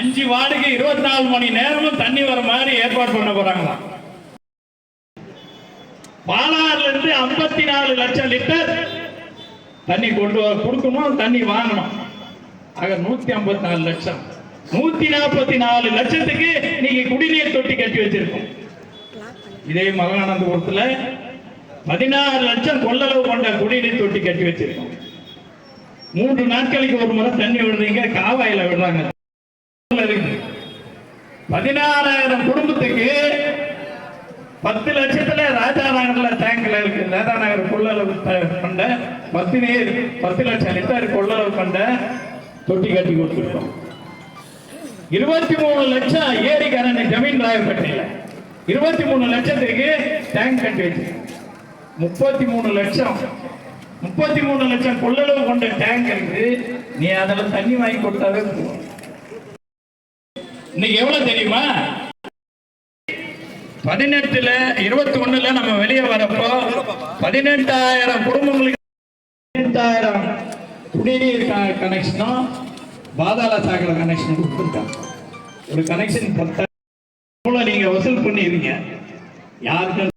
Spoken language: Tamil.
5 வார்டுக்கு 24 மணி நேரமும் தண்ணி வர மாதிரி ஏற்பாடு பண்ண போறாங்களா. பாலாறுல இருந்து 54 லட்சம் லிட்டர் தண்ணி கொண்டு கொடுக்கணும், தண்ணி வாங்கணும். ஆக 154 லட்சம், 144 லட்சத்துக்கு நீங்க குடிநீர் தொட்டி கட்டி வச்சிருக்கோம். இதே மகானந்தபுரத்துல 16 லட்சம் கொள்ளளவு கொண்ட குடிநீர் தொட்டி கட்டி வச்சிருக்கோம். 3 நாட்களுக்கு ஒரு முறை தண்ணி விடுறீங்க, காவாயில விடுறாங்க. 16,000 குடும்பத்துக்கு 10 லட்சத்துல ராஜா நகர்ல டேங்க்ல இருக்கு. ராஜா நகர் கொள்ளளவு கொண்ட 10 லட்சம் லிட்டர் கொள்ளளவு கொண்ட தொட்டி கட்டி கொடுத்துருக்கோம். 23 லட்சம் ஏரிக்காரன் ஜமீன் ராயப்பேட்டையில 23 லட்சத்துக்கு டேங்க் கட்டி வச்சு 33 லட்சம் கொள்ளளவு கொண்ட டேங்க் இருக்கு. நீ அதுல தண்ணி வாங்கி கொடுத்தாவே போதும். இன்னைக்கு எவ்வளவு தெரியுமா? 18ல 21ல நம்ம வெளியே வரப்போ 18,000 குடும்பங்களுக்கு 18,000 குடிநீர் கனெக்ஷனும் பாதாள சாக்கடை கனெக்ஷன் கொடுத்துருக்காங்க. ஒரு கனெக்ஷன் 10,000 நீங்க வசூல் பண்ணிடுவீங்க. யாருக்கு